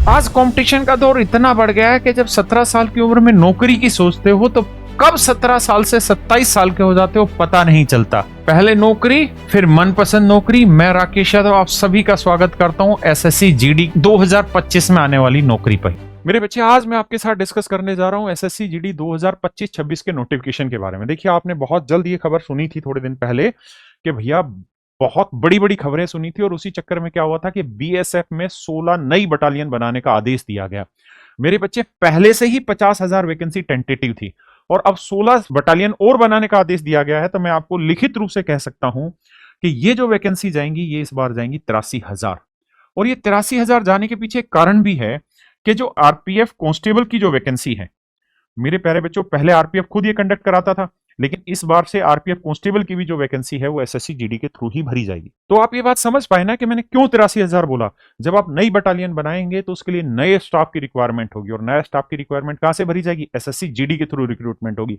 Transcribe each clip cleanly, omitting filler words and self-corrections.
आज कंपटीशन का दौर इतना बढ़ गया है कि जब 17 साल की उम्र में नौकरी की सोचते हो तो कब 17 साल से 27 साल के हो जाते हो पता नहीं चलता। पहले नौकरी, फिर मनपसंद नौकरी। मैं राकेश यादव आप सभी का स्वागत करता हूं एसएससी जीडी 2025 में आने वाली नौकरी पर। मेरे बच्चे, आज मैं आपके साथ डिस्कस करने जा रहा हूं एसएससी जीडी 2025-26 के नोटिफिकेशन के बारे में। देखिए, आपने बहुत जल्द ये खबर सुनी थी थोड़े दिन पहले कि भैया बहुत बड़ी बड़ी खबरें सुनी थी और उसी चक्कर में क्या हुआ था कि बीएसएफ में 16 नई बटालियन बनाने का आदेश दिया गया। मेरे बच्चे, पहले से ही 50,000 वैकेंसी टेंटेटिव थी और अब 16 बटालियन और बनाने का आदेश दिया गया है। तो मैं आपको लिखित रूप से कह सकता हूं कि ये जो वैकेंसी जाएंगी ये इस बार जाएंगी 83,000। और ये 83,000 जाने के पीछे एक कारण भी है कि जो आरपीएफ कांस्टेबल की जो वैकेंसी है, मेरे प्यारे बच्चों, पहले आरपीएफ खुद ये कंडक्ट कराता था, लेकिन इस बार से आरपीएफ कांस्टेबल की भी जो वैकेंसी है वो एसएससी जीडी के थ्रू ही भरी जाएगी। तो आप ये बात समझ पाए ना कि मैंने क्यों 83,000 बोला। जब आप नई बटालियन बनाएंगे तो उसके लिए नए स्टाफ की रिक्वायरमेंट होगी और नया स्टाफ की रिक्वायरमेंट कहां से भरी जाएगी? एसएससी जीडी के थ्रू रिक्रूटमेंट होगी।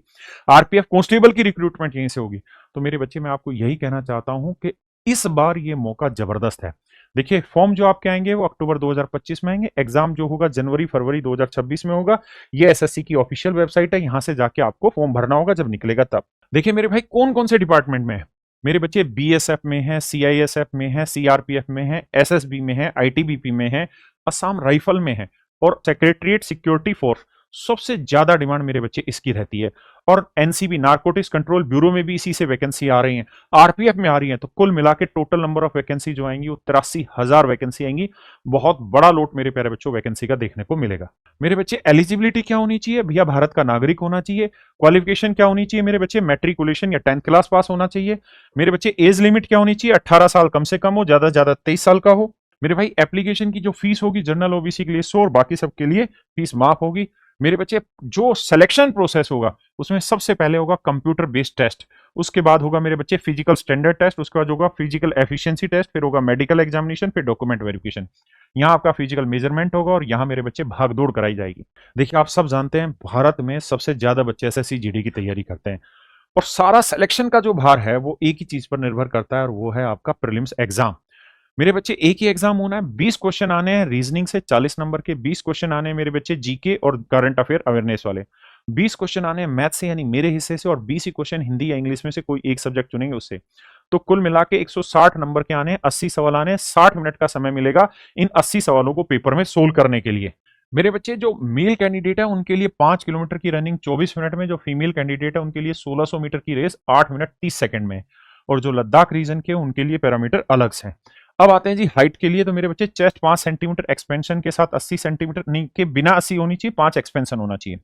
आरपीएफ कांस्टेबल की रिक्रूटमेंट यहीं से होगी। तो मेरे बच्चे, मैं आपको यही कहना चाहता हूं कि इस बार ये मौका जबरदस्त है। देखिए, फॉर्म जो आपके आएंगे वो अक्टूबर 2025 में आएंगे। एग्जाम जो होगा जनवरी फरवरी 2026 में होगा। ये एसएससी की ऑफिशियल वेबसाइट है, यहां से जाके आपको फॉर्म भरना होगा जब निकलेगा तब। देखिए मेरे भाई, कौन कौन से डिपार्टमेंट में है मेरे बच्चे? बीएसएफ में है, सीआईएसएफ में है, सीआरपीएफ में है, एसएसबी में है, आईटीबीपी में है, असम राइफल में है और सेक्रेटरीट सिक्योरिटी फोर्स। सबसे ज्यादा डिमांड मेरे बच्चे इसकी रहती है। और एनसीबी नारकोटिक्स कंट्रोल ब्यूरो में भी इसी से वैकेंसी आ रही है, आरपीएफ में आ रही है। तो कुल मिला के टोटल नंबर ऑफ वैकेंसी जो आएंगी वो 83,000 वैकेंसी आएंगी। बहुत बड़ा लोट मेरे प्यारे बच्चों वैकेंसी का देखने को मिलेगा। मेरे बच्चे, एलिजिबिलिटी क्या होनी चाहिए? भैया भारत का नागरिक होना चाहिए। क्वालिफिकेशन क्या होनी चाहिए मेरे बच्चे? मैट्रिकुलेशन या 10th क्लास पास होना चाहिए। मेरे बच्चे, एज लिमिट क्या होनी चाहिए? 18 साल कम से कम हो, ज्यादा से ज्यादा 23 साल का हो। मेरे भाई, एप्लीकेशन की जो फीस होगी जनरल ओबीसी के लिए 100 और बाकी सबके लिए फीस माफ होगी। मेरे बच्चे, जो सिलेक्शन प्रोसेस होगा उसमें सबसे पहले होगा कंप्यूटर बेस्ड टेस्ट, उसके बाद होगा मेरे बच्चे फिजिकल स्टैंडर्ड टेस्ट, उसके बाद होगा फिजिकल एफिशिएंसी टेस्ट, फिर होगा मेडिकल एग्जामिनेशन, फिर डॉक्यूमेंट वेरिफिकेशन। यहाँ आपका फिजिकल मेजरमेंट होगा और यहाँ मेरे बच्चे भागदौड़ कराई जाएगी। देखिए, आप सब जानते हैं भारत में सबसे ज्यादा बच्चे एसएससी जीडी की तैयारी करते हैं और सारा सिलेक्शन का जो भार है वो एक ही चीज पर निर्भर करता है और वो है आपका प्रीलिम्स एग्जाम। मेरे बच्चे, एक ही एग्जाम होना है। 20 क्वेश्चन आने हैं रीजनिंग से, 40 नंबर के 20 क्वेश्चन आने हैं मेरे बच्चे जीके और करंट अफेयर अवेयरनेस वाले। 20 क्वेश्चन आने हैं मैथ से यानी मेरे हिस्से से, और 20 ही क्वेश्चन हिंदी या इंग्लिश में से कोई एक सब्जेक्ट चुनेंगे उससे। तो कुल मिला के 160 नंबर के आने हैं, 80 सवाल आने हैं, 60 मिनट का समय मिलेगा इन 80 सवालों को पेपर में सोल्व करने के लिए। मेरे बच्चे, जो मेल कैंडिडेट है उनके लिए 5 किलोमीटर की रनिंग 24 मिनट में, जो फीमेल कैंडिडेट है उनके लिए 1600 मीटर की रेस 8 मिनट 30 सेकंड में, और जो लद्दाख रीजन के उनके लिए पैरामीटर अलग से हैं। अब आते हैं जी हाइट के लिए। तो मेरे बच्चे, चेस्ट 5 सेंटीमीटर एक्सपेंशन के साथ 80 सेंटीमीटर नहीं के बिना 80 होनी चाहिए, 5 एक्सपेंशन होना चाहिए।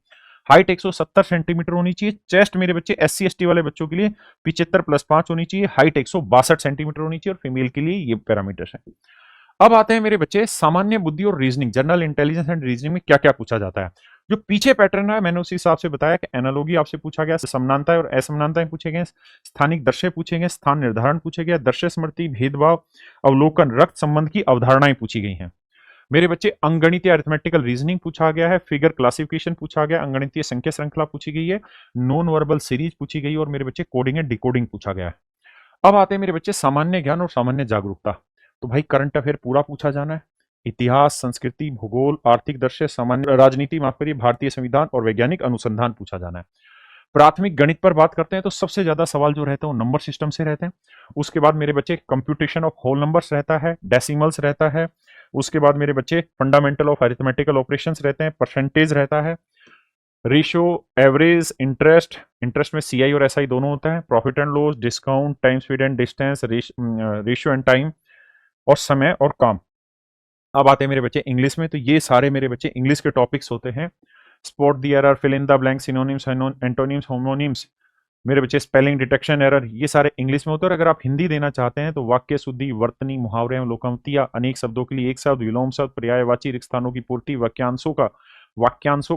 हाइट 170 सेंटीमीटर होनी चाहिए। चेस्ट मेरे बच्चे एससी एसटी वाले बच्चों के लिए 75 + 5 होनी चाहिए। हाइट 162 सेंटीमीटर होनी चाहिए और फीमेल के लिए ये पैरामीटर्स हैं। अब आते हैं मेरे बच्चे सामान्य बुद्धि और reasoning, general intelligence and reasoning में क्या क्या पूछा जाता है। जो पीछे पैटर्न है मैंने उसी हिसाब से बताया कि एनालॉगी आपसे पूछा गया, समानताएं और असमानताएं पूछे गए, स्थानिक दर्शय पूछे गए, स्थान निर्धारण पूछे गए, दर्शय स्मृति, भेदभाव, अवलोकन, रक्त संबंध की अवधारणाएं पूछी गई हैं। मेरे बच्चे, अंगणितीय अरिथमेटिकल रीजनिंग पूछा गया है, फिगर क्लासिफिकेशन पूछा गया, अंगणितीय संख्या श्रृंखला पूछी गई है, नॉन वर्बल सीरीज पूछी गई और मेरे बच्चे कोडिंग एंड डिकोडिंग पूछा गया है। अब आते हैं मेरे बच्चे सामान्य ज्ञान और सामान्य जागरूकता। तो भाई करंट अफेयर पूरा पूछा जाना है। इतिहास, संस्कृति, भूगोल, आर्थिक दर्शय, सामान्य राजनीति, माफ करिए, भारतीय संविधान और वैज्ञानिक अनुसंधान पूछा जाना है। प्राथमिक गणित पर बात करते हैं तो सबसे ज्यादा सवाल जो रहते हैं वो नंबर सिस्टम से रहते हैं। उसके बाद मेरे बच्चे कंप्यूटेशन ऑफ होल नंबर्स रहता है, डेसिमल्स रहता है। उसके बाद मेरे बच्चे फंडामेंटल ऑफ अरिथमेटिकल ऑपरेशंस रहते हैं, परसेंटेज रहता है, रेशियो, एवरेज, इंटरेस्ट, इंटरेस्ट में सीआई और एसआई दोनों होता है, profit and loss, discount, time speed and distance, ratio and time, और समय और काम। अब आते हैं मेरे बच्चे इंग्लिश में। तो ये सारे मेरे बच्चे इंग्लिश के टॉपिक्स होते हैं। Spot the error, fill in the blank, synonyms, antonyms, homonyms, मेरे बच्चे स्पेलिंग डिटेक्शन एरर, ये सारे इंग्लिश में होते हैं। और अगर आप हिंदी देना चाहते हैं तो वाक्य शुद्धि, वर्तनी, मुहावरे एवं लोकोक्तियां, अनेक शब्दों के लिए एक शब्द, विलोम शब्द, पर्यायवाची, रिक्त स्थानों की पूर्ति, वाक्यांशों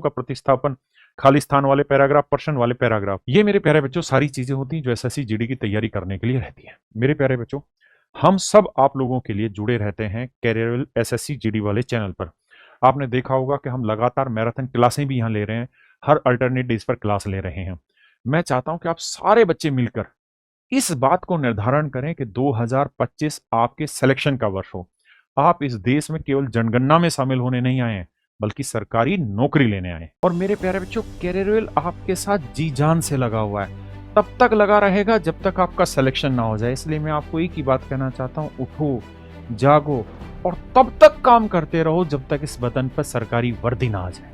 का प्रतिस्थापन, खाली स्थान वाले पैराग्राफ, प्रश्न वाले पैराग्राफ, ये मेरे प्यारे बच्चों सारी चीजें होती हैं जो एसएससी जीडी की तैयारी करने के लिए रहती है। मेरे प्यारे बच्चों, हम सब आप लोगों के लिए जुड़े रहते हैं कैरियर एसएससी जीडी वाले चैनल पर। आपने देखा होगा कि हम लगातार मैराथन क्लासें भी यहाँ ले रहे हैं, हर अल्टरनेट डेज पर क्लास ले रहे हैं। मैं चाहता हूं कि आप सारे बच्चे मिलकर इस बात को निर्धारण करें कि 2025 आपके सिलेक्शन का वर्ष हो, आप इस देश में केवल जनगणना में शामिल होने नहीं आए हैं, बल्कि सरकारी नौकरी लेने आए। और मेरे प्यारे बच्चों, कैरियर आपके साथ जी जान से लगा हुआ है, तब तक लगा रहेगा जब तक आपका सिलेक्शन ना हो जाए। इसलिए मैं आपको एक ही बात कहना चाहता हूँ, उठो, जागो और तब तक काम करते रहो जब तक इस बटन पर सरकारी वर्दी ना आ जाए।